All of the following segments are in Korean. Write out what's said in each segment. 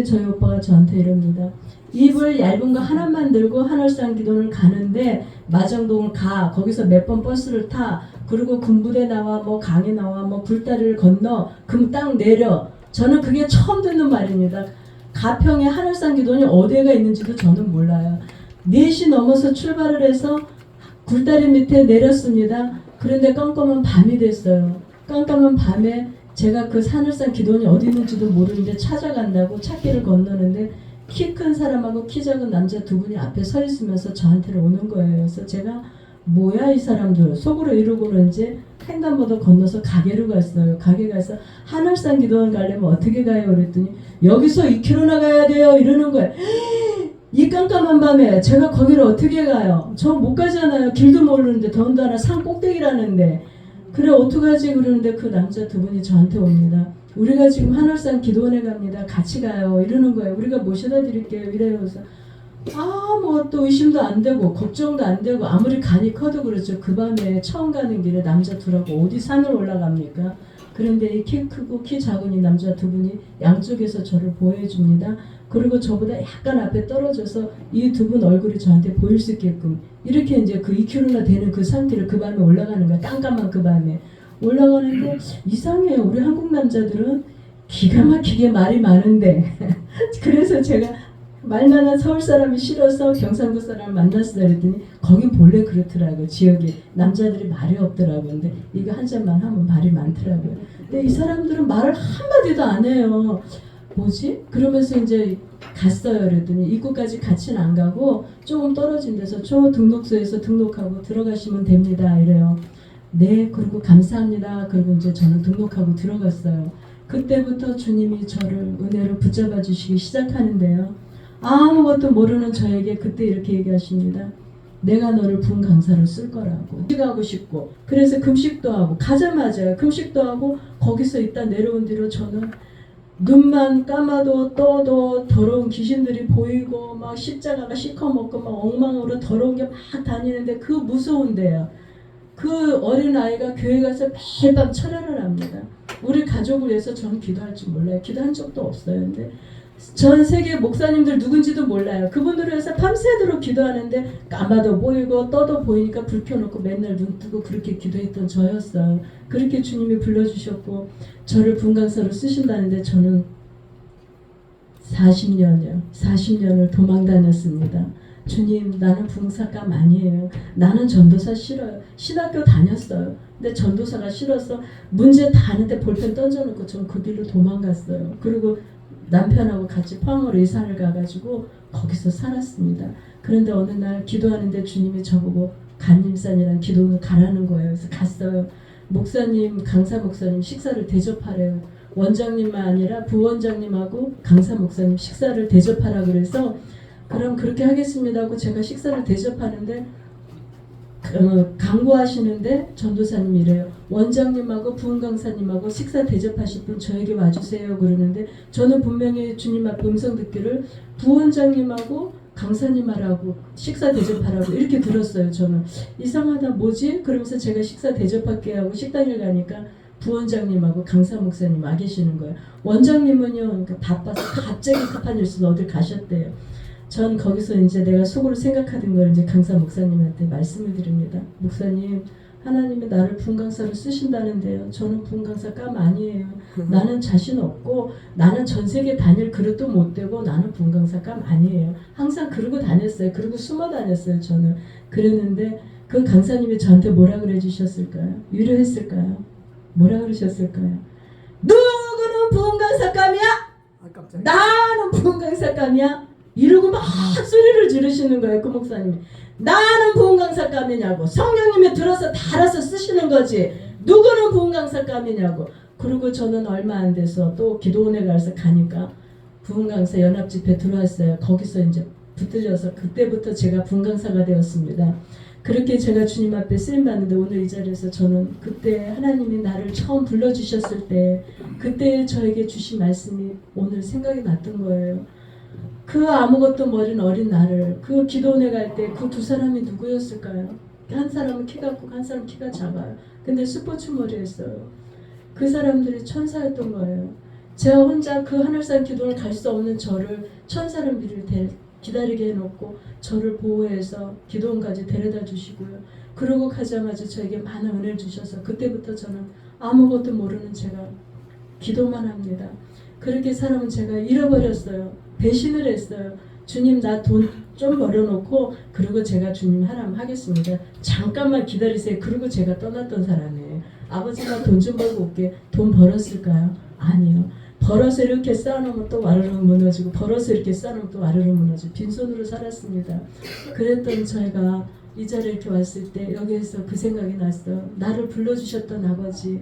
저희 오빠가 저한테 이럽니다. 입을 얇은 거 하나만 들고 하늘산 기도를 가는데 마정동을 가. 거기서 몇 번 버스를 타. 그리고 군부대 나와 뭐 강에 나와 뭐 굴다리를 건너 금 땅 내려. 저는 그게 처음 듣는 말입니다. 가평에 하늘산 기도원이 어디가 있는지도 저는 몰라요. 4시 넘어서 출발을 해서 굴다리 밑에 내렸습니다. 그런데 깜깜한 밤이 됐어요. 깜깜한 밤에 제가 그 하늘산 기도원이 어디 있는지도 모르는데 찾아간다고 찾기를 건너는데 키 큰 사람하고 키 작은 남자 두 분이 앞에 서 있으면서 저한테로 오는 거예요. 그래서 제가 뭐야 이 사람들 속으로 이러고는 이제 횡단보도 건너서 가게로 갔어요. 가게 가서 하늘산 기도원 가려면 어떻게 가요? 그랬더니 여기서 2km나 가야 돼요. 이러는 거예요. 이 깜깜한 밤에 제가 거기를 어떻게 가요? 저 못 가잖아요. 길도 모르는데 더군다나 산 꼭대기라는데. 그래 어떡하지 그러는데 그 남자 두 분이 저한테 옵니다. 우리가 지금 하늘산 기도원에 갑니다. 같이 가요. 이러는 거예요. 우리가 모셔다 드릴게요. 이래요. 그래서 뭐 또 의심도 안 되고 걱정도 안 되고 아무리 간이 커도 그렇죠. 그 밤에 처음 가는 길에 남자 둘하고 어디 산을 올라갑니까? 그런데 이 키 크고 키 작은 이 남자 두 분이 양쪽에서 저를 보호해줍니다. 그리고 저보다 약간 앞에 떨어져서 이 두 분 얼굴이 저한테 보일 수 있게끔 이렇게 이제 그 2km나 되는 그 산길을 그 밤에 올라가는 거야. 깜깜한 그 밤에 올라가는데 이상해요. 우리 한국 남자들은 기가 막히게 말이 많은데 그래서 제가 말 많은 서울 사람이 싫어서 경상도 사람을 만났어요. 그랬더니 거긴 본래 그렇더라고요. 지역에 남자들이 말이 없더라고요. 근데 이거 한 잔만 하면 말이 많더라고요. 근데 이 사람들은 말을 한마디도 안 해요. 뭐지? 그러면서 이제 갔어요. 그랬더니 입구까지 같이는 안 가고 조금 떨어진 데서 저 등록소에서 등록하고 들어가시면 됩니다. 이래요. 네, 그리고 감사합니다. 그리고 이제 저는 등록하고 들어갔어요. 그때부터 주님이 저를 은혜로 붙잡아 주시기 시작하는데요. 아무것도 모르는 저에게 그때 이렇게 얘기하십니다. 내가 너를 부흥 강사로 쓸 거라고. 금식하고 싶고 그래서 금식도 하고 가자마자 금식도 하고 거기서 있다 내려온 뒤로 저는 눈만 감아도 떠도 더러운 귀신들이 보이고 막 십자가가 시커멓고 막 엉망으로 더러운 게 막 다니는데 그 무서운데요. 그 어린아이가 교회 가서 매일 밤 철야를 합니다. 우리 가족을 위해서 저는 기도할 줄 몰라요. 기도한 적도 없어요. 근데 전 세계 목사님들 누군지도 몰라요. 그분들을 위해서 밤새도록 기도하는데 까마도 보이고 떠도 보이니까 불 켜놓고 맨날 눈 뜨고 그렇게 기도했던 저였어요. 그렇게 주님이 불러주셨고 저를 분강사로 쓰신다는데 저는 40년을 도망 다녔습니다. 주님 나는 부흥사감 아니에요. 나는 전도사 싫어요. 신학교 다녔어요. 근데 전도사가 싫어서 문제 다 하는데 볼펜 던져놓고 전 그 길로 도망갔어요. 그리고 남편하고 같이 포항으로 이사를 가가지고 거기서 살았습니다. 그런데 어느 날 기도하는데 주님이 저보고 간림산이라는 기도원을 가라는 거예요. 그래서 갔어요. 목사님, 강사 목사님 식사를 대접하래요. 원장님만 아니라 부원장님하고 강사 목사님 식사를 대접하라 그래서 그럼 그렇게 하겠습니다 하고 제가 식사를 대접하는데 강구하시는데 전도사님이 이래요. 원장님하고 부흥 강사님하고 식사 대접하실 분 저에게 와주세요 그러는데 저는 분명히 주님 앞에 음성 듣기를 부원장님하고 강사님 하라고 식사 대접하라고 이렇게 들었어요. 저는 이상하다 뭐지? 그러면서 제가 식사 대접할게 하고 식당에 가니까 부원장님하고 강사 목사님 와 계시는 거예요. 원장님은요 그러니까 바빠서 갑자기 급한 일서 어딜 가셨대요. 전 거기서 이제 내가 속으로 생각하던 걸 이제 강사 목사님한테 말씀을 드립니다. 목사님, 하나님이 나를 부흥강사로 쓰신다는데요. 저는 부흥강사감 아니에요. 나는 자신 없고 나는 전 세계 다닐 그릇도 못 되고 나는 부흥강사감 아니에요. 항상 그러고 다녔어요. 그리고 숨어 다녔어요. 저는. 그랬는데 그 강사님이 저한테 뭐라 그래 주셨을까요? 위로했을까요? 뭐라 그러셨을까요? 누구는 부흥강사감이야? 나는 부흥강사감이야? 이러고 막 소리를 지르시는 거예요. 그 목사님이. 나는 부흥강사감이냐고. 성령님이 들어서 다 알아서 쓰시는 거지. 누구는 부흥강사감이냐고. 그리고 저는 얼마 안 돼서 또 기도원에 가니까 부흥강사 연합집회 들어왔어요. 거기서 이제 붙들려서 그때부터 제가 부흥강사가 되었습니다. 그렇게 제가 주님 앞에 쓰임받는데 오늘 이 자리에서 저는 그때 하나님이 나를 처음 불러주셨을 때 그때 저에게 주신 말씀이 오늘 생각이 났던 거예요. 그 아무것도 모르는 어린 나를 그 기도원에 갈 때 그 두 사람이 누구였을까요? 한 사람은 키가 크고 한 사람은 키가 작아요. 근데 스포츠 머리였어요. 그 사람들이 천사였던 거예요. 제가 혼자 그 하늘산 기도를 갈 수 없는 저를 천사를 기다리게 해놓고 저를 보호해서 기도원까지 데려다 주시고요. 그러고 가자마자 저에게 많은 은혜를 주셔서 그때부터 저는 아무것도 모르는 제가 기도만 합니다. 그렇게 사람은 제가 잃어버렸어요. 배신을 했어요. 주님 나 돈 좀 벌어놓고 그리고 제가 주님 하라면 하겠습니다. 잠깐만 기다리세요. 그리고 제가 떠났던 사람이에요. 아버지가 돈 좀 벌고 올게. 돈 벌었을까요? 아니요. 벌어서 이렇게 쌓아놓으면 또 와르르 무너지고 벌어서 이렇게 쌓아놓으면 또 와르르 무너지고 빈손으로 살았습니다. 그랬던 저희가 이 자리에 이렇게 왔을 때 여기에서 그 생각이 났어요. 나를 불러주셨던 아버지,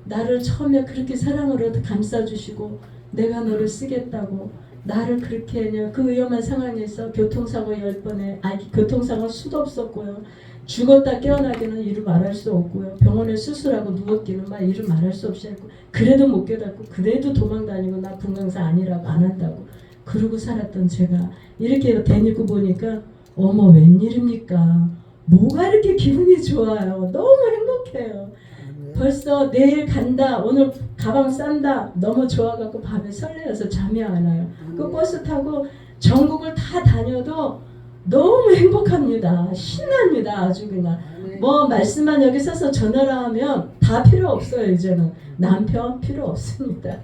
나를 처음에 그렇게 사랑으로 감싸주시고 내가 너를 쓰겠다고 나를 그렇게 그냥 그 위험한 상황에서 교통사고 10번에 교통사고 수도 없었고요. 죽었다 깨어나기는 이루 말할 수 없고요. 병원에 수술하고 누웠기는 막 이루 말할 수 없이 했고 그래도 못 깨닫고 그래도 도망다니고 나 분강사 아니라고 안 한다고 그러고 살았던 제가 이렇게 대니고 보니까 어머 웬일입니까? 뭐가 이렇게 기분이 좋아요. 너무 행복해요. 벌써 내일 간다. 오늘 가방 싼다. 너무 좋아갖고 밤에 설레어서 잠이 안 와요. 그 버스 타고 전국을 다 다녀도 너무 행복합니다. 신납니다. 아주 그냥 뭐 말씀만 여기 써서 전화를 하면 다 필요 없어요. 이제는 남편 필요 없습니다.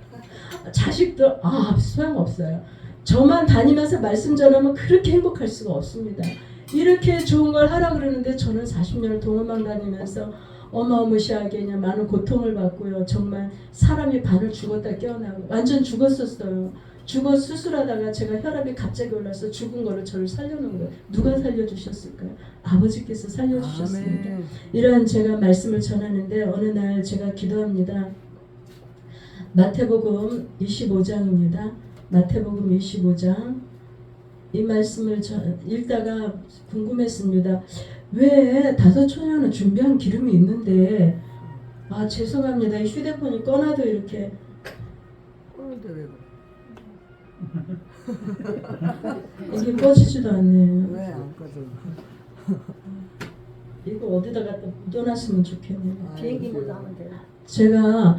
자식도 소용없어요. 저만 다니면서 말씀 전하면 그렇게 행복할 수가 없습니다. 이렇게 좋은 걸 하라 그러는데 저는 40년을 동원만 다니면서 어마어마시하게 그냥 많은 고통을 받고요. 정말 사람이 반을 죽었다 깨어나고 완전 죽었었어요. 죽어 수술하다가 제가 혈압이 갑자기 올라서 죽은 거를 저를 살려놓은 거예요. 누가 살려주셨을까요? 아버지께서 살려주셨습니다. 아멘. 이러한 제가 말씀을 전하는데 어느 날 제가 기도합니다. 마태복음 25장입니다. 마태복음 25장 이 말씀을 읽다가 궁금했습니다. 왜 다섯 처녀는 준비한 기름이 있는데 죄송합니다. 이 휴대폰이 꺼놔도 이렇게 이게 꺼지지도 않네요. 왜 안 꺼져? 이거 어디다 갖다 묻어놨으면 좋겠네요. 비행기 모드 하면 돼요. 제가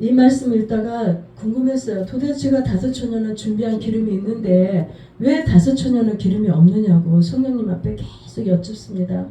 이 말씀 읽다가 궁금했어요. 도대체가 다섯 처녀는 준비한 기름이 있는데 왜 다섯 처녀는 기름이 없느냐고 성령님 앞에 계속 여쭙습니다.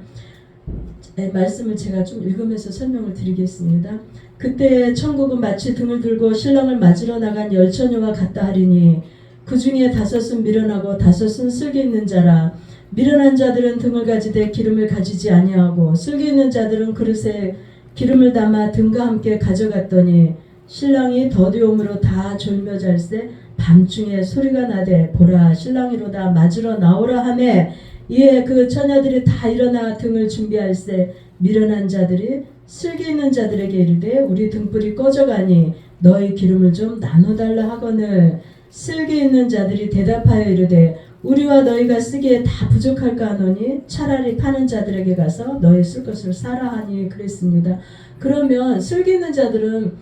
말씀을 제가 좀 읽으면서 설명을 드리겠습니다. 그때 천국은 마치 등을 들고 신랑을 맞으러 나간 10처녀와 같다 하리니 그 중에 5은 미련하고 5은 쓸개 있는 자라. 미련한 자들은 등을 가지되 기름을 가지지 아니하고 쓸개 있는 자들은 그릇에 기름을 담아 등과 함께 가져갔더니 신랑이 더디옴으로 다 졸며 잘세 밤중에 소리가 나되 보라 신랑이로다 맞으러 나오라 하매 이에 그 처녀들이 다 일어나 등을 준비할세 미련한 자들이 쓸개 있는 자들에게 이르되 우리 등불이 꺼져가니 너희 기름을 좀 나눠달라 하거늘 쓸개 있는 자들이 대답하여 이르되 우리와 너희가 쓰기에 다 부족할까 하노니 차라리 파는 자들에게 가서 너희 쓸 것을 사라 하니 그랬습니다. 그러면 쓸개 있는 자들은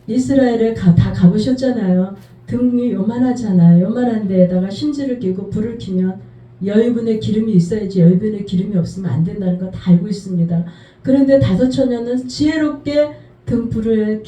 이스라엘에 다 가보셨잖아요. 등이 요만하잖아요. 요만한 데에다가 심지를 끼고 불을 켜면 여유분의 기름이 있어야지 여유분의 기름이 없으면 안 된다는 거 다 알고 있습니다. 그런데 다섯 처녀는 지혜롭게 등불을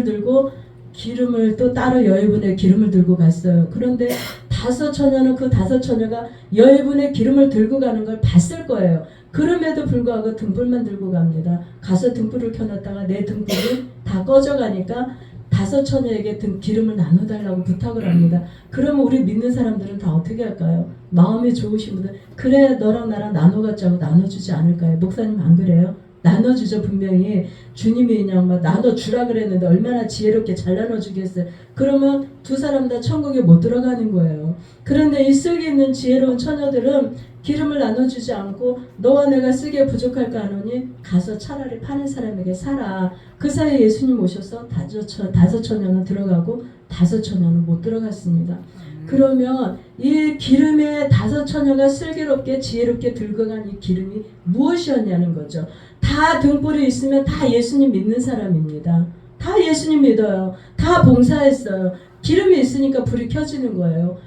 들고 기름을 또 따로 여유분의 기름을 들고 갔어요. 그런데 다섯 처녀는 그 다섯 처녀가 여유분의 기름을 들고 가는 걸 봤을 거예요. 그럼에도 불구하고 등불만 들고 갑니다. 가서 등불을 켜놨다가 내 등불이 다 꺼져가니까 다섯 처녀에게 기름을 나눠달라고 부탁을 합니다. 그러면 우리 믿는 사람들은 다 어떻게 할까요? 마음이 좋으신 분들 그래 너랑 나랑 나눠갖자고 나눠주지 않을까요? 목사님 안 그래요? 나눠주죠. 분명히 주님이 그냥 막 나눠주라 그랬는데 얼마나 지혜롭게 잘 나눠주겠어요. 그러면 두 사람 다 천국에 못 들어가는 거예요. 그런데 이 쓸개 있는 지혜로운 처녀들은 기름을 나눠주지 않고 너와 내가 쓰기에 부족할까 하노니 가서 차라리 파는 사람에게 사라. 그 사이에 예수님 오셔서 다섯 처녀는 들어가고 다섯 처녀는 못 들어갔습니다. 그러면 이 기름에 다섯 처녀가 슬기롭게 지혜롭게 들고 간 이 기름이 무엇이었냐는 거죠. 다 등불이 있으면 다 예수님 믿는 사람입니다. 다 예수님 믿어요. 다 봉사했어요. 기름이 있으니까 불이 켜지는 거예요.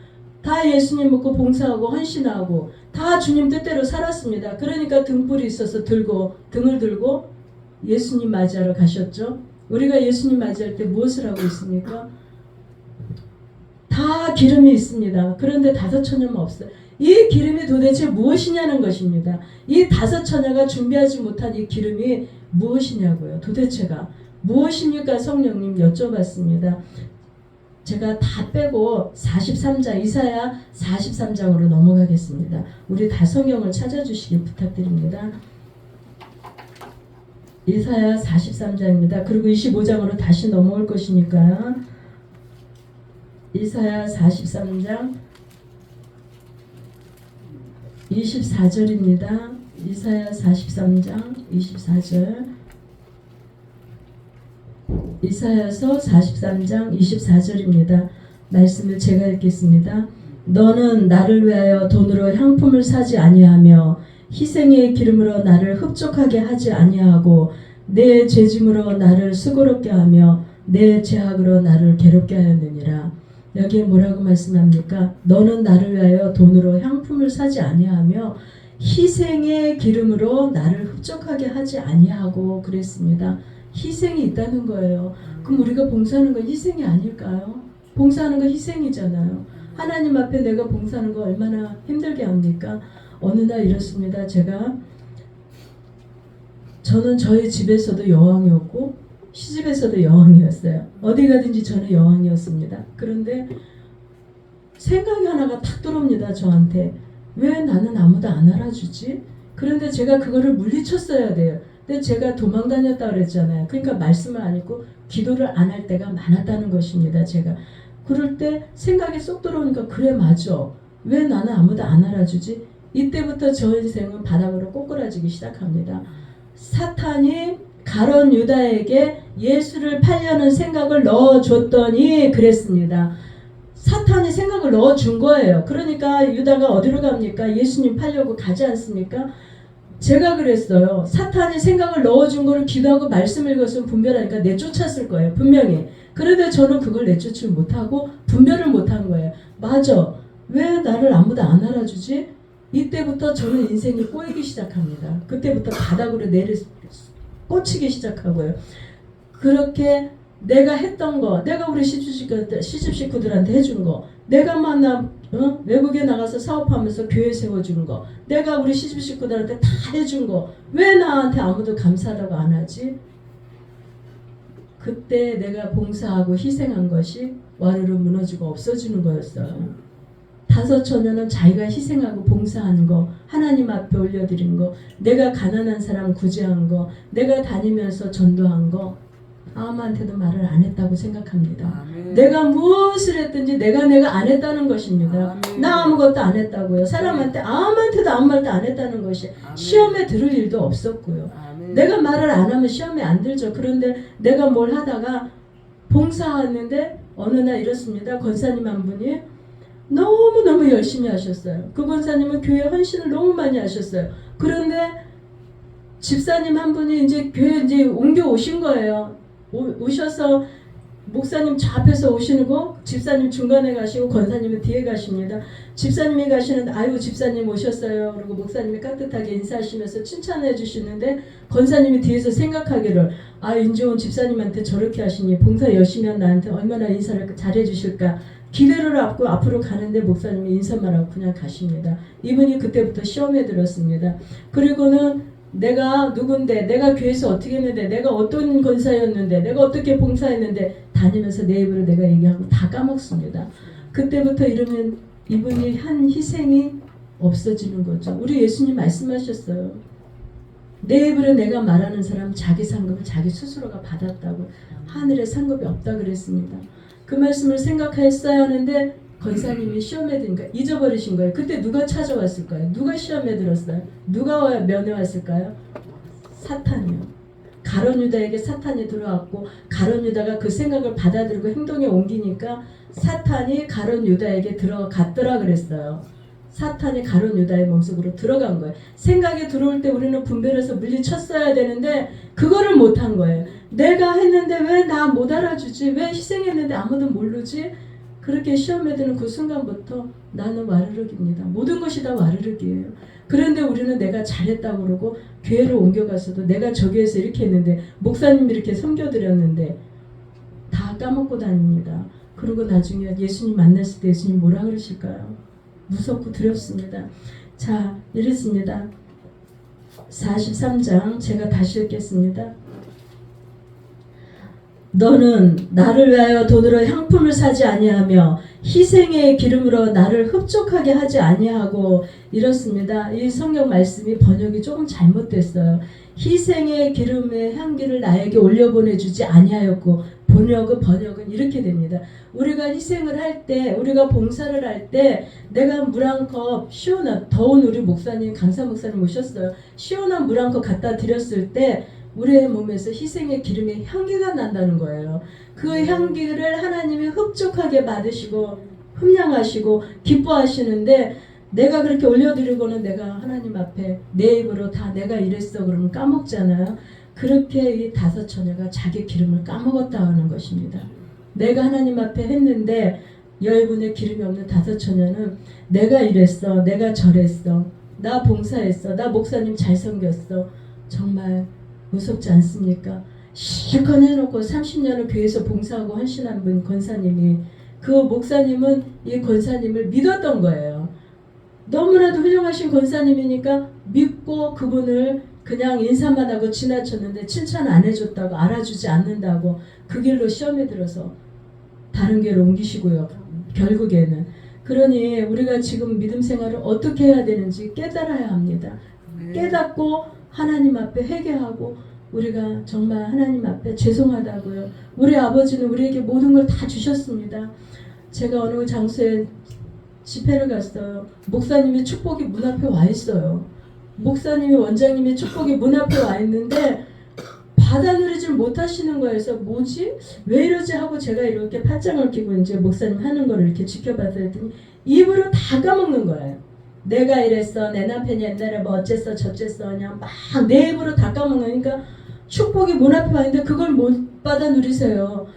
다 예수님 믿고 봉사하고 헌신하고 다 주님 뜻대로 살았습니다. 그러니까 등불이 있어서 등을 들고 예수님 맞이하러 가셨죠. 우리가 예수님 맞이할 때 무엇을 하고 있습니까? 다 기름이 있습니다. 그런데 다섯 처녀만 없어요. 이 기름이 도대체 무엇이냐는 것입니다. 이 다섯 처녀가 준비하지 못한 이 기름이 무엇이냐고요. 도대체가 무엇입니까? 성령님 여쭤봤습니다. 제가 다 빼고 43장 이사야 43장으로 넘어가겠습니다. 우리 다 성경을 찾아주시기 부탁드립니다. 이사야 43장입니다. 그리고 25장으로 다시 넘어올 것이니까 이사야 43장 24절입니다. 이사야 43장 24절 이사야서 43장 24절입니다. 말씀을 제가 읽겠습니다. 너는 나를 위하여 돈으로 향품을 사지 아니하며 희생의 기름으로 나를 흡족하게 하지 아니하고 내 죄짐으로 나를 수고롭게 하며 내 죄악으로 나를 괴롭게 하였느니라. 여기에 뭐라고 말씀합니까? 너는 나를 위하여 돈으로 향품을 사지 아니하며 희생의 기름으로 나를 흡족하게 하지 아니하고 그랬습니다. 희생이 있다는 거예요. 그럼 우리가 봉사하는 건 희생이 아닐까요? 봉사하는 건 희생이잖아요. 하나님 앞에 내가 봉사하는 거 얼마나 힘들게 합니까? 어느 날 이렇습니다. 저는 저희 집에서도 여왕이었고 시집에서도 여왕이었어요. 어디 가든지 저는 여왕이었습니다. 그런데 생각이 하나가 탁 들어옵니다. 저한테. 왜 나는 아무도 안 알아주지? 그런데 제가 그거를 물리쳤어야 돼요. 근데 제가 도망 다녔다 그랬잖아요. 그러니까 말씀을 안 읽고 기도를 안 할 때가 많았다는 것입니다. 제가. 그럴 때 생각이 쏙 들어오니까 그래 맞아. 왜 나는 아무도 안 알아주지? 이때부터 저 인생은 바닥으로 꼬꾸라지기 시작합니다. 사탄이 가룟 유다에게 예수를 팔려는 생각을 넣어줬더니 그랬습니다. 사탄이 생각을 넣어준 거예요. 그러니까 유다가 어디로 갑니까? 예수님 팔려고 가지 않습니까? 제가 그랬어요. 사탄이 생각을 넣어준 거를 기도하고 말씀 읽었으면 분별하니까 내쫓았을 거예요. 분명히. 그런데 저는 그걸 내쫓지 못하고 분별을 못한 거예요. 맞아. 왜 나를 아무도 안 알아주지? 이때부터 저는 인생이 꼬이기 시작합니다. 그때부터 바닥으로 꽂히기 시작하고요. 그렇게 내가 했던 거, 내가 우리 시집 식구들한테 해준 거, 내가 외국에 나가서 사업하면서 교회 세워준 거, 내가 우리 시집 식구들한테 다 해준 거, 왜 나한테 아무도 감사하다고 안 하지? 그때 내가 봉사하고 희생한 것이 와르르 무너지고 없어지는 거였어요. 다섯 처녀는 자기가 희생하고 봉사하는 거, 하나님 앞에 올려드린 거, 내가 가난한 사람 구제한 거, 내가 다니면서 전도한 거 아무한테도 말을 안 했다고 생각합니다. 아멘. 내가 무엇을 했든지 내가 안 했다는 것입니다. 아멘. 나 아무것도 안 했다고요. 사람한테 아무한테도 아무 말도 안 했다는 것이 아멘. 시험에 들을 일도 없었고요. 아멘. 내가 말을 안 하면 시험에 안 들죠. 그런데 내가 뭘 하다가 봉사하는데 어느 날 이렇습니다. 권사님 한 분이 너무너무 열심히 하셨어요. 그 권사님은 교회 헌신을 너무 많이 하셨어요. 그런데 집사님 한 분이 이제 교회 이제 옮겨 오신 거예요. 오셔서 목사님 저 앞에서 오시고 집사님 중간에 가시고 권사님은 뒤에 가십니다. 집사님이 가시는데 아유 집사님 오셨어요. 그리고 목사님이 깍듯하게 인사하시면서 칭찬해 주시는데 권사님이 뒤에서 생각하기를 아 인종은 집사님한테 저렇게 하시니 봉사 열심히 한 나한테 얼마나 인사를 잘해 주실까 기대를 하고 앞으로 가는데 목사님이 인사만 하고 그냥 가십니다. 이분이 그때부터 시험에 들었습니다. 그리고는 내가 누군데, 내가 교회에서 어떻게 했는데, 내가 어떤 권사였는데, 내가 어떻게 봉사했는데 다니면서 내 입으로 내가 얘기하고 다 까먹습니다. 그때부터 이러면 이분이 한 희생이 없어지는 거죠. 우리 예수님 말씀하셨어요. 내 입으로 내가 말하는 사람 자기 상급을 자기 스스로가 받았다고. 하늘에 상급이 없다 그랬습니다. 그 말씀을 생각했어야 하는데 권사님이 시험에 드니까 잊어버리신 거예요. 그때 누가 찾아왔을까요? 누가 시험에 들었어요? 누가 면회 왔을까요? 사탄이요. 가룟 유다에게 사탄이 들어왔고 가룟 유다가 그 생각을 받아들이고 행동에 옮기니까 사탄이 가룟 유다에게 들어갔더라 그랬어요. 사탄이 가룟 유다의 몸속으로 들어간 거예요. 생각이 들어올 때 우리는 분별해서 물리쳤어야 되는데 그거를 못한 거예요. 내가 했는데 왜 나 못 알아주지? 왜 희생했는데 아무도 모르지? 그렇게 시험에 드는 그 순간부터 나는 와르륵입니다. 모든 것이 다 와르륵이에요. 그런데 우리는 내가 잘했다고 그러고 교회를 옮겨갔어도 내가 저 교회에서 이렇게 했는데 목사님이 이렇게 섬겨드렸는데 다 까먹고 다닙니다. 그리고 나중에 예수님 만났을 때 예수님 뭐라 그러실까요? 무섭고 두렵습니다. 자, 이랬습니다. 43장 제가 다시 읽겠습니다. 너는 나를 위하여 돈으로 향품을 사지 아니하며 희생의 기름으로 나를 흡족하게 하지 아니하고 이렇습니다. 이 성경 말씀이 번역이 조금 잘못됐어요. 희생의 기름의 향기를 나에게 올려보내주지 아니하였고 번역은 이렇게 됩니다. 우리가 희생을 할 때, 우리가 봉사를 할 때 내가 물 한 컵 시원한, 더운 우리 목사님, 강사 목사님 오셨어요. 시원한 물 한 컵 갖다 드렸을 때 우리의 몸에서 희생의 기름의 향기가 난다는 거예요. 그 향기를 하나님이 흡족하게 받으시고 흠량하시고 기뻐하시는데 내가 그렇게 올려드리고는 내가 하나님 앞에 내 입으로 다 내가 이랬어 그러면 까먹잖아요. 그렇게 이 5 처녀가 자기 기름을 까먹었다 하는 것입니다. 내가 하나님 앞에 했는데 여러분의 기름이 없는 5 처녀는 내가 이랬어, 내가 저랬어, 나 봉사했어, 나 목사님 잘 섬겼어. 정말 무섭지 않습니까? 실컷 해놓고 30년을 교회에서 봉사하고 헌신한 분 권사님이, 그 목사님은 이 권사님을 믿었던 거예요. 너무나도 훌륭하신 권사님이니까 믿고 그분을 그냥 인사만 하고 지나쳤는데 칭찬 안 해줬다고, 알아주지 않는다고 그 길로 시험에 들어서 다른 교회로 옮기시고요. 결국에는. 그러니 우리가 지금 믿음 생활을 어떻게 해야 되는지 깨달아야 합니다. 깨닫고 하나님 앞에 회개하고 우리가 정말 하나님 앞에 죄송하다고요. 우리 아버지는 우리에게 모든 걸 다 주셨습니다. 제가 어느 장소에 집회를 갔어요. 목사님의 축복이 문 앞에 와 있어요. 목사님이, 원장님의 축복이 문 앞에 와 있는데 받아 누리질 못하시는 거예요. 그래서 뭐지? 왜 이러지? 하고 제가 이렇게 팔짱을 끼고 이제 목사님 하는 거를 이렇게 지켜봤더니 입으로 다 까먹는 거예요. 내가 이랬어, 내 남편이 옛날에 뭐 어쨌어 저쨌어, 그냥 막 내 입으로 다 까먹으니까 축복이 문 앞에 와 있는데 그걸 못 받아 누리세요.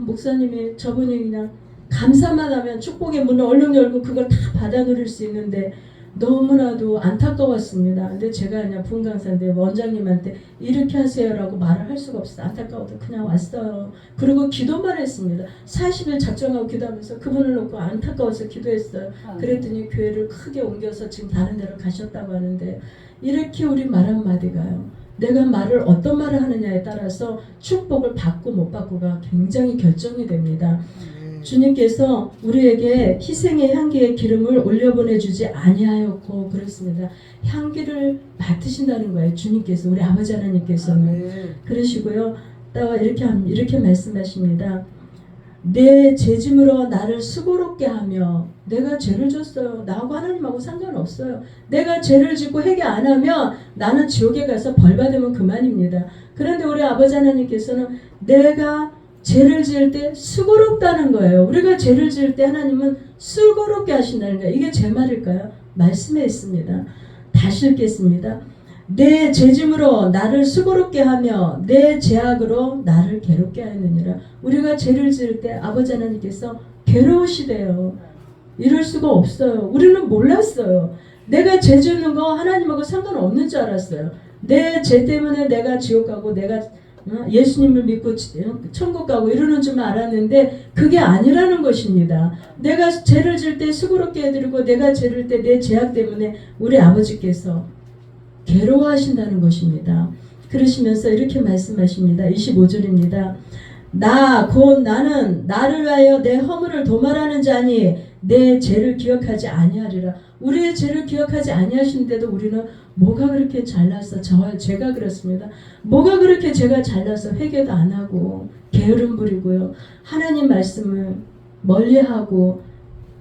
목사님이 저분이 그냥 감사만 하면 축복의 문을 얼른 열고 그걸 다 받아 누릴 수 있는데 너무나도 안타까웠습니다. 근데 제가 그냥 부흥 강사인데 원장님한테 이렇게 하세요라고 말을 할 수가 없어서 안타까워서 그냥 왔어요. 그리고 기도만 했습니다. 40일 작정하고 기도하면서 그분을 놓고 안타까워서 기도했어요. 그랬더니 교회를 크게 옮겨서 지금 다른 데로 가셨다고 하는데, 이렇게 우리 말 한마디가요, 내가 말을 어떤 말을 하느냐에 따라서 축복을 받고 못 받고가 굉장히 결정이 됩니다. 주님께서 우리에게 희생의 향기의 기름을 올려보내주지 아니하였고 그렇습니다. 향기를 맡으신다는 거예요. 주님께서, 우리 아버지 하나님께서는. 그러시고요. 또 이렇게 말씀하십니다. 내 죄짐으로 나를 수고롭게 하며, 내가 죄를 졌어요. 나하고 하나님하고 상관없어요. 내가 죄를 짓고 회개 안 하면 나는 지옥에 가서 벌 받으면 그만입니다. 그런데 우리 아버지 하나님께서는 내가 죄를 지을 때 수고롭다는 거예요. 우리가 죄를 지을 때 하나님은 수고롭게 하신다는 거예요. 이게 제 말일까요? 말씀에 있습니다. 다시 읽겠습니다. 내 죄짐으로 나를 수고롭게 하며 내 죄악으로 나를 괴롭게 하느니라. 우리가 죄를 지을 때 아버지 하나님께서 괴로우시대요. 이럴 수가 없어요. 우리는 몰랐어요. 내가 죄 짓는 거 하나님하고 상관없는 줄 알았어요. 내 죄 때문에 내가 지옥 가고 내가 예수님을 믿고 천국 가고 이러는 줄 알았는데 그게 아니라는 것입니다. 내가 죄를 질 때 수고롭게 해드리고 내가 죄를 때 내 죄악 때문에 우리 아버지께서 괴로워하신다는 것입니다. 그러시면서 이렇게 말씀하십니다. 25절입니다. 곧 나는 나를 위하여 내 허물을 도말하는 자니 내 죄를 기억하지 아니하리라. 우리의 죄를 기억하지 아니하시는데도 우리는 뭐가 그렇게 잘나서, 제가 그렇습니다. 뭐가 그렇게 제가 잘나서 회개도 안 하고 게으름 부리고요. 하나님 말씀을 멀리하고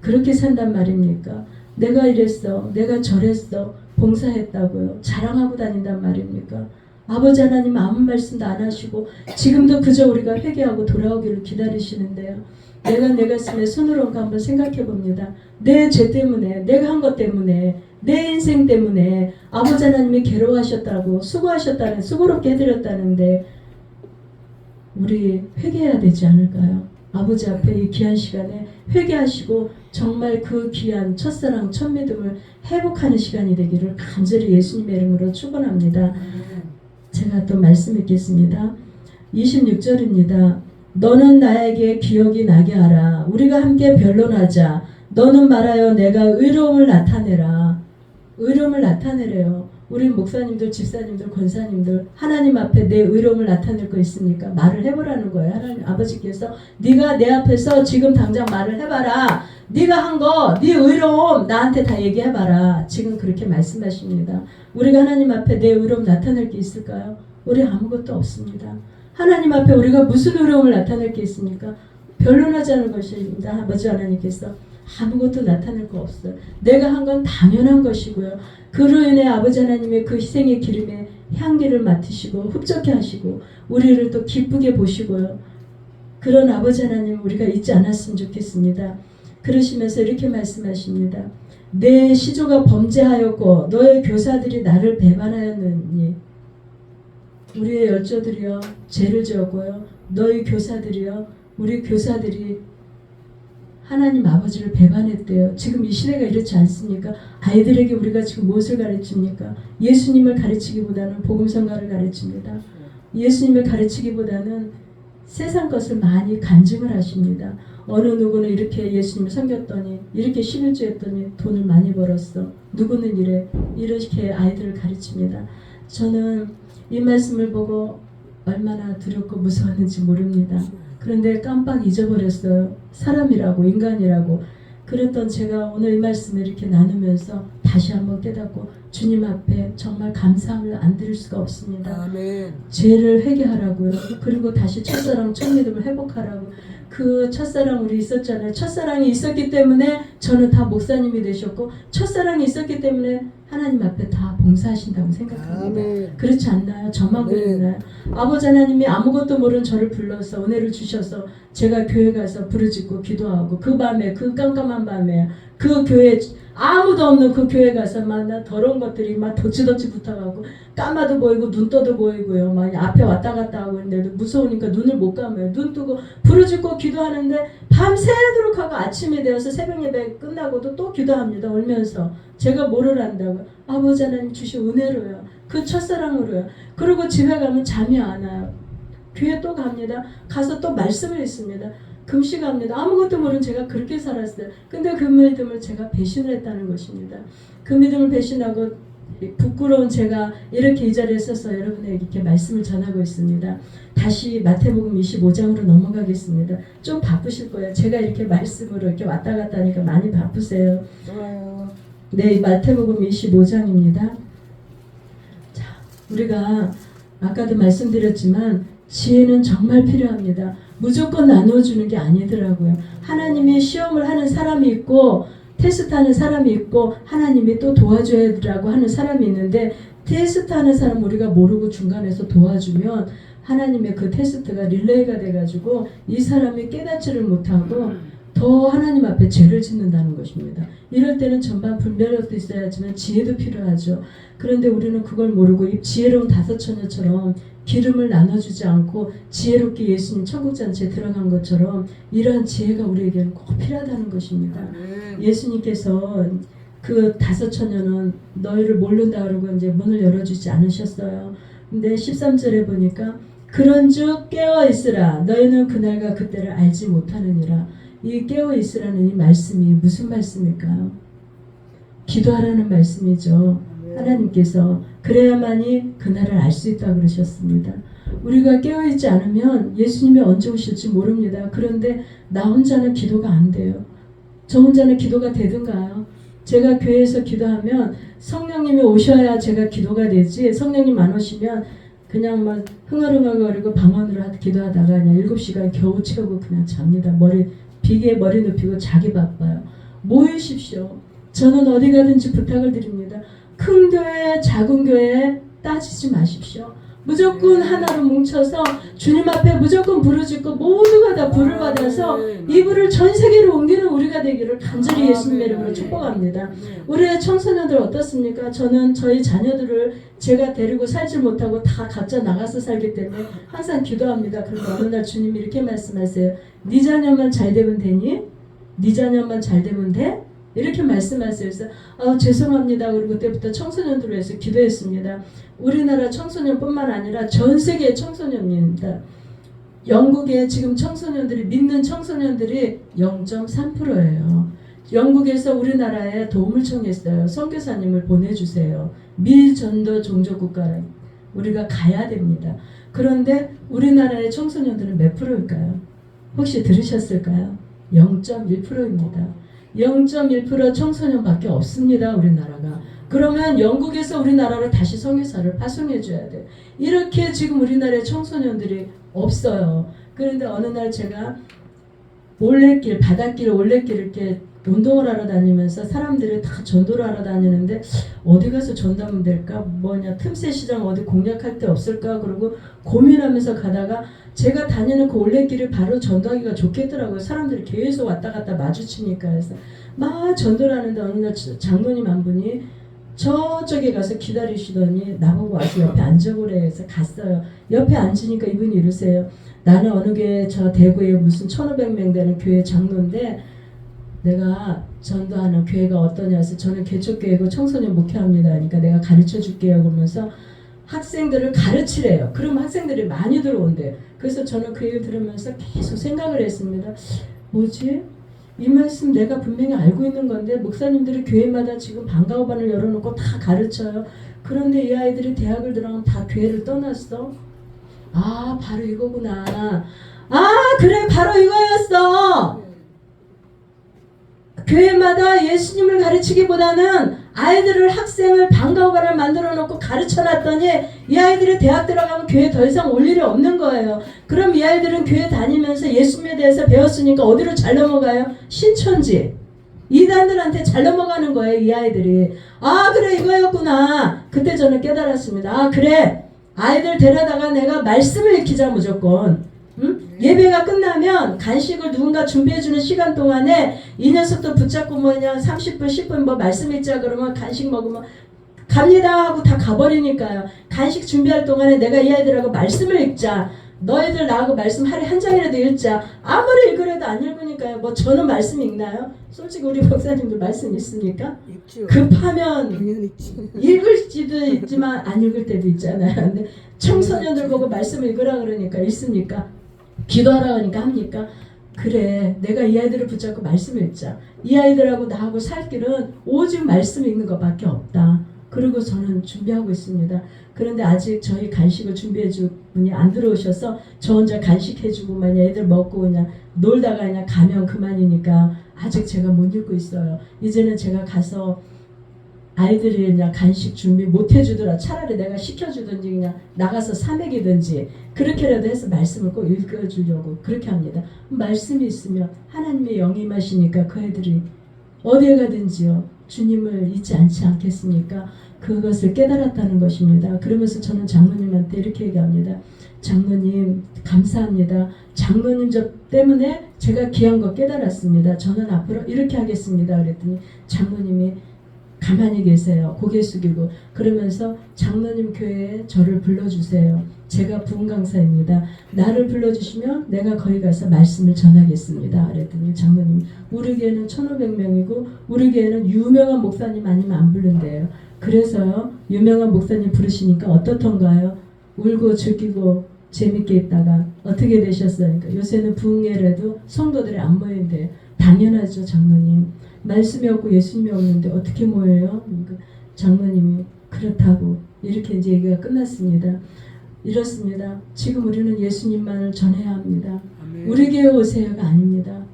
그렇게 산단 말입니까? 내가 이랬어, 내가 저랬어, 봉사했다고요. 자랑하고 다닌단 말입니까? 아버지 하나님 아무 말씀도 안 하시고 지금도 그저 우리가 회개하고 돌아오기를 기다리시는데요. 내가 내 가슴에 손을 얹고 한번 생각해 봅니다. 내 죄 때문에, 내가 한 것 때문에, 내 인생 때문에 아버지 하나님이 괴로워하셨다고, 수고롭게 해드렸다는데 우리 회개해야 되지 않을까요? 아버지 앞에 이 귀한 시간에 회개하시고 정말 그 귀한 첫사랑, 첫 믿음을 회복하는 시간이 되기를 간절히 예수님의 이름으로 축원합니다. 제가 또 말씀 읽겠습니다. 26절입니다. 너는 나에게 기억이 나게 하라. 우리가 함께 변론하자. 너는 말하여 내가 의로움을 나타내라. 의로움을 나타내래요. 우리 목사님들, 집사님들, 권사님들 하나님 앞에 내 의로움을 나타낼 거 있습니까? 말을 해보라는 거예요. 하나님 아버지께서 네가 내 앞에서 지금 당장 말을 해봐라. 네가 한 거, 네 의로움 나한테 다 얘기해봐라. 지금 그렇게 말씀하십니다. 우리가 하나님 앞에 내 의로움 나타낼 게 있을까요? 우리 아무것도 없습니다. 하나님 앞에 우리가 무슨 의로움을 나타낼 게 있습니까? 변론하자는 것입니다. 아버지 하나님께서 아무것도 나타낼 거 없어요. 내가 한 건 당연한 것이고요. 그로 인해 아버지 하나님의 그 희생의 기름에 향기를 맡으시고 흡족해 하시고 우리를 또 기쁘게 보시고요. 그런 아버지 하나님 우리가 잊지 않았으면 좋겠습니다. 그러시면서 이렇게 말씀하십니다. 내 시조가 범죄하였고 너의 교사들이 나를 배반하였느니 우리의 열조들이여 죄를 지었고요. 너희 교사들이여 우리 교사들이 하나님 아버지를 배반했대요. 지금 이 시대가 이렇지 않습니까? 아이들에게 우리가 지금 무엇을 가르칩니까? 예수님을 가르치기보다는 복음성가를 가르칩니다. 예수님을 가르치기보다는 세상 것을 많이 간증을 하십니다. 어느 누구는 이렇게 예수님을 섬겼더니 이렇게 11조 했더니 돈을 많이 벌었어. 누구는 이렇게 아이들을 가르칩니다. 저는 이 말씀을 보고 얼마나 두렵고 무서웠는지 모릅니다. 그런데 깜빡 잊어버렸어요. 사람이라고 인간이라고. 그랬던 제가 오늘 이 말씀을 이렇게 나누면서 다시 한번 깨닫고 주님 앞에 정말 감사함을 안 드릴 수가 없습니다. 아멘. 죄를 회개하라고요. 그리고 다시 첫사랑 첫믿음을 회복하라고. 그 첫사랑 우리 있었잖아요. 첫사랑이 있었기 때문에 저는 다 목사님이 되셨고 첫사랑이 있었기 때문에 하나님 앞에 다 봉사하신다고 생각합니다. 아멘. 그렇지 않나요? 저만 그랬나요? 아버지 하나님이 아무것도 모르는 저를 불러서 은혜를 주셔서 제가 교회 가서 부르짖고 기도하고 그 밤에 그 깜깜한 밤에 그 교회 아무도 없는 그 교회 가서 막 나 더러운 것들이 막 덧지덧지 붙어가고 까마도 보이고 눈 떠도 보이고요. 막 앞에 왔다 갔다 하고 있는데도 무서우니까 눈을 못 감아요. 눈 뜨고 부르짖고 기도하는데 밤새도록 하고 아침이 되어서 새벽 예배 끝나고도 또 기도합니다. 울면서 제가 뭐를 한다고요? 아버지 하나님 주신 은혜로요. 그 첫사랑으로요. 그리고 집에 가면 잠이 안 와요. 교회 또 갑니다. 가서 또 말씀을 읽습니다. 금식합니다. 아무것도 모르는 제가 그렇게 살았어요. 근데 그 믿음을 제가 배신을 했다는 것입니다. 그 믿음을 배신하고 부끄러운 제가 이렇게 이 자리에 서서 여러분에게 이렇게 말씀을 전하고 있습니다. 다시 마태복음 25장으로 넘어가겠습니다. 좀 바쁘실 거예요. 제가 이렇게 말씀으로 이렇게 왔다 갔다 하니까 많이 바쁘세요. 네, 마태복음 25장입니다. 자, 우리가 아까도 말씀드렸지만 지혜는 정말 필요합니다. 무조건 나누어주는 게 아니더라고요. 하나님이 시험을 하는 사람이 있고 테스트하는 사람이 있고 하나님이 또 도와줘야라고 하는 사람이 있는데 테스트하는 사람 우리가 모르고 중간에서 도와주면 하나님의 그 테스트가 릴레이가 돼가지고 이 사람이 깨닫지를 못하고 더 하나님 앞에 죄를 짓는다는 것입니다. 이럴 때는 전반 분별력도 있어야지만 지혜도 필요하죠. 그런데 우리는 그걸 모르고 이 지혜로운 다섯 처녀처럼 기름을 나눠주지 않고 지혜롭게 예수님 천국잔치에 들어간 것처럼 이러한 지혜가 우리에게는 꼭 필요하다는 것입니다. 예수님께서 그 다섯 처녀는 너희를 모른다 그러고 이제 문을 열어주지 않으셨어요. 근데 13절에 보니까 그런즉 깨어 있으라 너희는 그날과 그때를 알지 못하느니라. 이 깨어 있으라는 이 말씀이 무슨 말씀일까요? 기도하라는 말씀이죠. 하나님께서 그래야만이 그날을 알 수 있다고 그러셨습니다. 우리가 깨어있지 않으면 예수님이 언제 오실지 모릅니다. 그런데 나 혼자는 기도가 안 돼요. 저 혼자는 기도가 되든가요? 제가 교회에서 기도하면 성령님이 오셔야 제가 기도가 되지 성령님 안 오시면 그냥 막 흥얼흥얼거리고 방언으로 기도하다가 그냥 7시간 겨우 채우고 그냥 잡니다. 비계에 머리 눕히고 자기 바빠요. 모이십시오. 저는 어디 가든지 부탁을 드립니다. 큰 교회, 작은 교회 따지지 마십시오. 무조건 하나로 뭉쳐서 주님 앞에 무조건 부르짖고 모두가 다 불을 받아서 이 불을 전 세계로 옮기는 우리가 되기를 간절히 예수님의 이름으로 축복합니다. 우리의 청소년들 어떻습니까? 저는 저희 자녀들을 제가 데리고 살지 못하고 다 각자 나가서 살기 때문에 항상 기도합니다. 그런데 어느 날 주님이 이렇게 말씀하세요. 네 자녀만 잘 되면 되니? 네 자녀만 잘 되면 돼? 이렇게 말씀하세요. 그래서 죄송합니다. 그리고 그때부터 청소년들을 위해서 기도했습니다. 우리나라 청소년뿐만 아니라 전 세계의 청소년입니다. 영국의 지금 청소년들이 믿는 청소년들이 0.3%예요. 영국에서 우리나라에 도움을 청했어요. 선교사님을 보내주세요. 미전도 종교국가에 우리가 가야 됩니다. 그런데 우리나라의 청소년들은 몇 프로일까요? 혹시 들으셨을까요? 0.1%입니다. 0.1% 청소년밖에 없습니다. 우리나라가. 그러면 영국에서 우리나라로 다시 선교사를 파송해 줘야 돼요. 이렇게 지금 우리나라의 청소년들이 없어요. 그런데 어느 날 제가 올레길, 바닷길, 올레길 이렇게 운동을 하러 다니면서 사람들이 다 전도를 하러 다니는데 어디 가서 전도하면 될까? 뭐냐, 틈새 시장 어디 공략할 데 없을까? 그러고 고민하면서 가다가 제가 다니는 그 올레길을 바로 전도하기가 좋겠더라고요. 사람들이 계속 왔다 갔다 마주치니까. 그래서 막 전도를 하는데 어느 날 장로님 한 분이 저쪽에 가서 기다리시더니 나보고 와서 옆에 앉아보래 해서 갔어요. 옆에 앉으니까 이분이 이러세요. 나는 어느 교회, 저 대구에 무슨 1500명 되는 교회 장로인데 내가 전도하는 교회가 어떠냐 해서 저는 개척교회고 청소년 목회합니다. 그러니까 내가 가르쳐 줄게요. 그러면서 학생들을 가르치래요. 그럼 학생들이 많이 들어온대요. 그래서 저는 그 얘기를 들으면서 계속 생각을 했습니다. 뭐지? 이 말씀 내가 분명히 알고 있는 건데 목사님들이 교회마다 지금 방과후반을 열어놓고 다 가르쳐요. 그런데 이 아이들이 대학을 들어가면 다 교회를 떠났어. 아, 바로 이거구나. 아, 그래, 바로 이거였어. 교회마다 예수님을 가르치기보다는 아이들을, 학생을 방과후반을 만들어 놓고 가르쳐 놨더니 이 아이들이 대학 들어가면 교회 더 이상 올 일이 없는 거예요. 그럼 이 아이들은 교회 다니면서 예수님에 대해서 배웠으니까 어디로 잘 넘어가요? 신천지. 이단들한테 잘 넘어가는 거예요, 이 아이들이. 아, 그래, 이거였구나. 그때 저는 깨달았습니다. 아, 그래. 아이들 데려다가 내가 말씀을 익히자, 무조건. 응? 예배가 끝나면 간식을 누군가 준비해주는 시간 동안에 이 녀석도 붙잡고 뭐냐 30분 10분 뭐 말씀 읽자 그러면 간식 먹으면 갑니다 하고 다 가버리니까요. 간식 준비할 동안에 내가 이 아이들하고 말씀을 읽자. 너희들 나하고 말씀 하루에 한 장이라도 읽자. 아무리 읽으려도 안 읽으니까요. 뭐 저는 말씀 읽나요? 솔직히 우리 목사님들 말씀 읽습니까? 읽죠. 급하면 읽을지도 있지만 안 읽을 때도 있잖아요. 근데 청소년들 보고 말씀 읽으라 그러니까 읽습니까? 기도하라 하니까 합니까? 그래, 내가 이 아이들을 붙잡고 말씀 읽자. 이 아이들하고 나하고 살 길은 오직 말씀 읽는 것밖에 없다. 그리고 저는 준비하고 있습니다. 그런데 아직 저희 간식을 준비해줄 분이 안 들어오셔서 저 혼자 간식해주고 만약 애들 먹고 그냥 놀다가 그냥 가면 그만이니까 아직 제가 못 읽고 있어요. 이제는 제가 가서 아이들이 그냥 간식 준비 못 해주더라. 차라리 내가 시켜주든지 그냥 나가서 사먹이든지 그렇게라도 해서 말씀을 꼭 읽어주려고 그렇게 합니다. 말씀이 있으면 하나님의 영이 임하시니까 그 애들이 어디에 가든지요 주님을 잊지 않지 않겠습니까? 그것을 깨달았다는 것입니다. 그러면서 저는 장로님한테 이렇게 얘기합니다. 장로님 감사합니다. 장로님 저 때문에 제가 귀한 거 깨달았습니다. 저는 앞으로 이렇게 하겠습니다. 그랬더니 장로님이 가만히 계세요. 고개 숙이고 그러면서 장로님 교회에 저를 불러주세요. 제가 부흥 강사입니다. 나를 불러주시면 내가 거기 가서 말씀을 전하겠습니다. 그랬더니 장로님 우리 교회는 1500명이고 우리 교회는 유명한 목사님 아니면 안 부른대요. 그래서요 유명한 목사님 부르시니까 어떻던가요? 울고 즐기고 재밌게 있다가 어떻게 되셨어요? 그러니까 요새는 부흥회라도 성도들이 안 모인대요. 당연하죠 장로님. 말씀이 없고 예수님이 없는데 어떻게 모여요? 그러니까 장로님이 그렇다고 이렇게 이제 얘기가 끝났습니다. 이렇습니다. 지금 우리는 예수님만을 전해야 합니다. 아멘. 우리 교회 오세요가 아닙니다.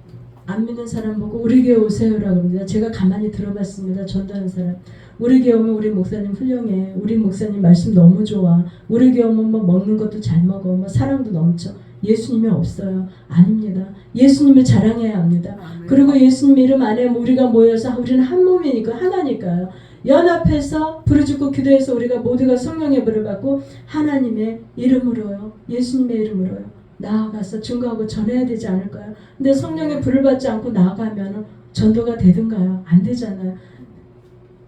안 믿는 사람 보고 우리 교회 오세요라고 합니다. 제가 가만히 들어봤습니다. 전도하는 사람. 우리 교회 오면 우리 목사님 훌륭해. 우리 목사님 말씀 너무 좋아. 우리 교회 오면 뭐 먹는 것도 잘 먹어. 뭐 사랑도 넘쳐. 예수님이 없어요. 아닙니다. 예수님을 자랑해야 합니다. 아멘. 그리고 예수님 이름 안에 우리가 모여서 우리는 한 몸이니까 하나니까요. 연합해서 부르짖고 기도해서 우리가 모두가 성령의 불을 받고 하나님의 이름으로요. 예수님의 이름으로요. 나아가서 증거하고 전해야 되지 않을까요? 근데 성령의 불을 받지 않고 나아가면 전도가 되든가요? 안 되잖아요.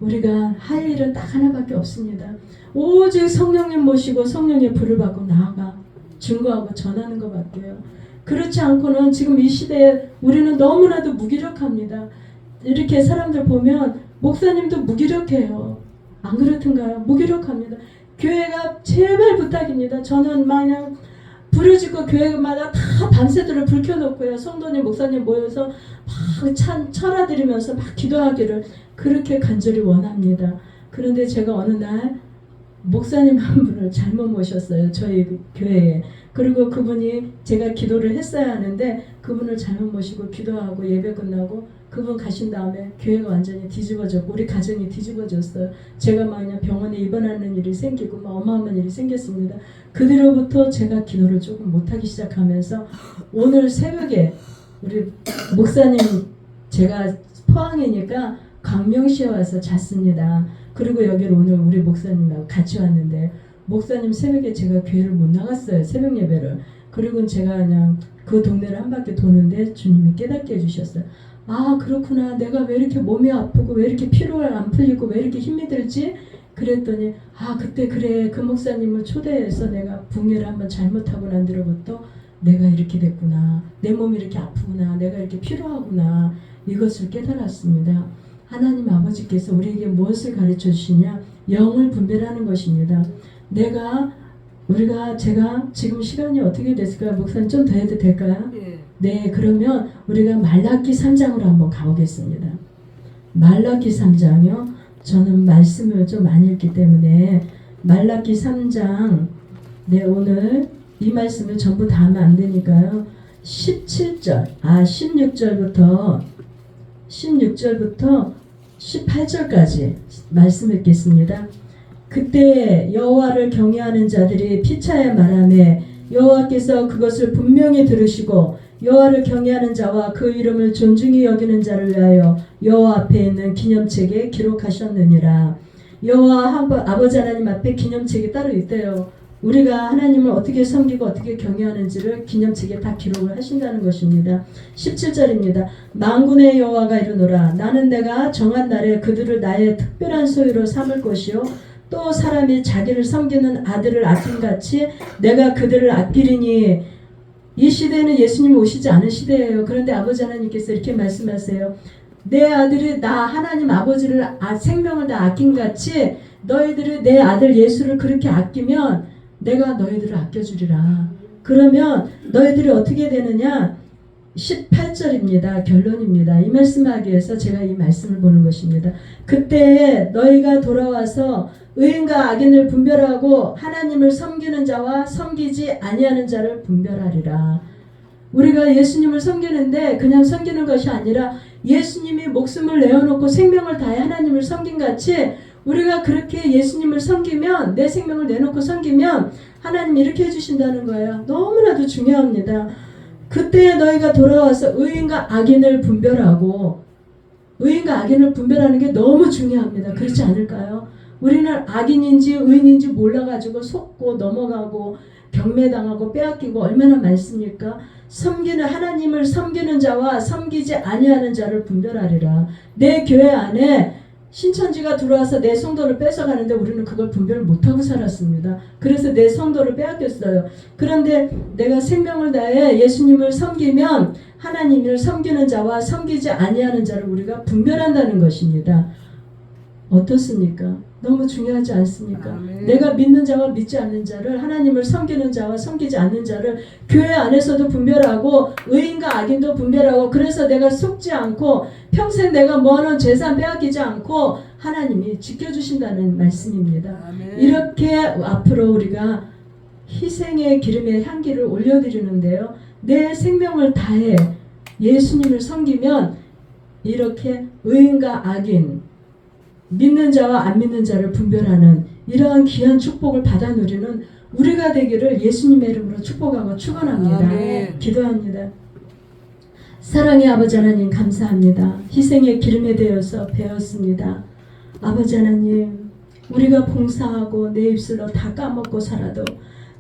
우리가 할 일은 딱 하나밖에 없습니다. 오직 성령님 모시고 성령의 불을 받고 나아가 증거하고 전하는 것밖에요. 그렇지 않고는 지금 이 시대에 우리는 너무나도 무기력합니다. 이렇게 사람들 보면 목사님도 무기력해요. 안 그렇던가요? 무기력합니다. 교회가 제발 부탁입니다. 저는 마냥 불을 지고 교회마다 다 밤새도록 불 켜놓고요. 성도님 목사님 모여서 막 철화드리면서 막 기도하기를 그렇게 간절히 원합니다. 그런데 제가 어느 날 목사님 한 분을 잘못 모셨어요. 저희 교회에. 그리고 그분이 제가 기도를 했어야 하는데 그분을 잘못 모시고 기도하고 예배 끝나고 그분 가신 다음에 교회가 완전히 뒤집어졌고 우리 가정이 뒤집어졌어요. 제가 막 그냥 병원에 입원하는 일이 생기고 막 어마어마한 일이 생겼습니다. 그 뒤로부터 제가 기도를 조금 못하기 시작하면서 오늘 새벽에 우리 목사님 제가 포항이니까 광명시에 와서 잤습니다. 그리고 여기를 오늘 우리 목사님하고 같이 왔는데 목사님 새벽에 제가 교회를 못 나갔어요. 새벽 예배를. 그리고 제가 그냥 그 동네를 한 바퀴 도는데 주님이 깨닫게 해주셨어요. 아 그렇구나. 내가 왜 이렇게 몸이 아프고 왜 이렇게 피로가 안 풀리고 왜 이렇게 힘이 들지? 그랬더니 아 그때 그래 그 목사님을 초대해서 내가 붕괴를 한번 잘못하고 난 뒤로부터 내가 이렇게 됐구나. 내 몸이 이렇게 아프구나. 내가 이렇게 피로하구나. 이것을 깨달았습니다. 하나님 아버지께서 우리에게 무엇을 가르쳐 주시냐? 영을 분별하는 것입니다. 제가 지금 시간이 어떻게 됐을까요? 목사님 좀 더 해도 될까요? 네, 그러면 우리가 말라기 3장으로 한번 가보겠습니다. 말라기 3장이요. 저는 말씀을 좀 많이 읽기 때문에 말라기 3장 네 오늘 이 말씀을 전부 다 하면 안 되니까요. 16절부터 18절까지 말씀 읽겠습니다. 그때 여호와를 경외하는 자들이 피차에 말하매 여호와께서 그것을 분명히 들으시고 여호와를 경외하는 자와 그 이름을 존중히 여기는 자를 위하여 여호와 앞에 있는 기념책에 기록하셨느니라. 여호와 아버지 하나님 앞에 기념책이 따로 있대요. 우리가 하나님을 어떻게 섬기고 어떻게 경외하는지를 기념책에 다 기록을 하신다는 것입니다. 17절입니다. 만군의 여호와가 이르노라. 나는 내가 정한 날에 그들을 나의 특별한 소유로 삼을 것이요 또 사람이 자기를 섬기는 아들을 아낌같이 내가 그들을 아끼리니. 이 시대는 예수님이 오시지 않은 시대예요. 그런데 아버지 하나님께서 이렇게 말씀하세요. 내 아들이 나 하나님 아버지를 생명을 다 아낀같이 너희들이 내 아들 예수를 그렇게 아끼면 내가 너희들을 아껴주리라. 그러면 너희들이 어떻게 되느냐? 18절입니다. 결론입니다. 이 말씀하기 위해서 제가 이 말씀을 보는 것입니다. 그때 너희가 돌아와서 의인과 악인을 분별하고 하나님을 섬기는 자와 섬기지 아니하는 자를 분별하리라. 우리가 예수님을 섬기는데 그냥 섬기는 것이 아니라 예수님이 목숨을 내어놓고 생명을 다해 하나님을 섬긴 같이 우리가 그렇게 예수님을 섬기면 내 생명을 내놓고 섬기면 하나님이 이렇게 해주신다는 거예요. 너무나도 중요합니다. 그때 너희가 돌아와서 의인과 악인을 분별하고 의인과 악인을 분별하는 게 너무 중요합니다. 그렇지 않을까요? 우리는 악인인지 의인인지 몰라가지고 속고 넘어가고 경매당하고 빼앗기고 얼마나 많습니까? 섬기는 하나님을 섬기는 자와 섬기지 아니하는 자를 분별하리라. 내 교회 안에 신천지가 들어와서 내 성도를 뺏어가는데 우리는 그걸 분별을 못하고 살았습니다. 그래서 내 성도를 빼앗겼어요. 그런데 내가 생명을 다해 예수님을 섬기면 하나님을 섬기는 자와 섬기지 아니하는 자를 우리가 분별한다는 것입니다. 어떻습니까? 너무 중요하지 않습니까? 아멘. 내가 믿는 자와 믿지 않는 자를 하나님을 섬기는 자와 섬기지 않는 자를 교회 안에서도 분별하고 의인과 악인도 분별하고 그래서 내가 속지 않고 평생 내가 모아놓은 재산 빼앗기지 않고 하나님이 지켜주신다는 말씀입니다. 아멘. 이렇게 앞으로 우리가 희생의 기름의 향기를 올려드리는데요. 내 생명을 다해 예수님을 섬기면 이렇게 의인과 악인 믿는 자와 안 믿는 자를 분별하는 이러한 귀한 축복을 받아 누리는 우리가 되기를 예수님의 이름으로 축복하고 축원합니다. 아멘. 기도합니다. 사랑의 아버지 하나님 감사합니다. 희생의 기름에 대어서 배웠습니다. 아버지 하나님 우리가 봉사하고 내 입술로 다 까먹고 살아도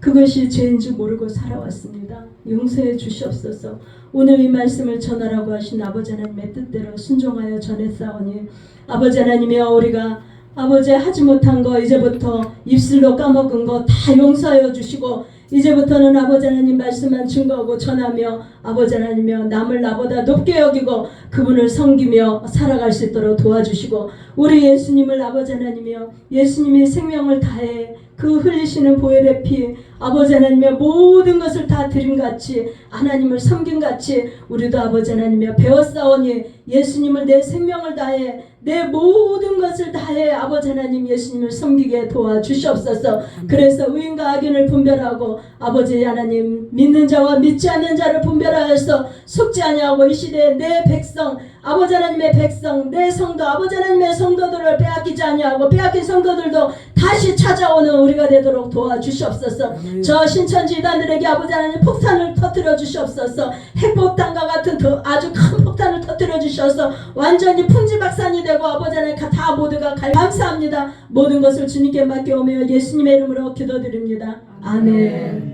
그것이 죄인 줄 모르고 살아왔습니다. 용서해 주시옵소서. 오늘 이 말씀을 전하라고 하신 아버지 하나님의 뜻대로 순종하여 전했사오니 아버지 하나님이여 우리가 아버지 하지 못한 거 이제부터 입술로 까먹은 거 다 용서하여 주시고 이제부터는 아버지 하나님 말씀만 증거하고 전하며 아버지 하나님이여 남을 나보다 높게 여기고 그분을 섬기며 살아갈 수 있도록 도와주시고 우리 예수님을 아버지 하나님이여 예수님이 생명을 다해 그 흘리시는 보혈의 피 아버지 하나님의 모든 것을 다 드림같이 하나님을 섬김같이 우리도 아버지 하나님이여 배웠사오니 예수님을 내 생명을 다해 내 모든 것을 다해 아버지 하나님 예수님을 섬기게 도와주시옵소서. 그래서 의인과 악인을 분별하고 아버지 하나님 믿는 자와 믿지 않는 자를 분별하여서 속지 아니하고 이 시대에 내 백성 아버지 하나님의 백성 내 성도 아버지 하나님의 성도들을 빼앗기지 아니하고 빼앗긴 성도들도 다시 찾아오는 우리가 되도록 도와주시옵소서. 저 신천지 이단들에게 아버지 하나님 폭탄을 터뜨려 주시옵소서. 핵폭탄과 같은 아주 큰 폭탄을 터뜨려 주셔서 완전히 풍지박산이 되고 아버지 하나님 다 모두가 감사합니다. 모든 것을 주님께 맡겨오며 예수님의 이름으로 기도드립니다. 아멘.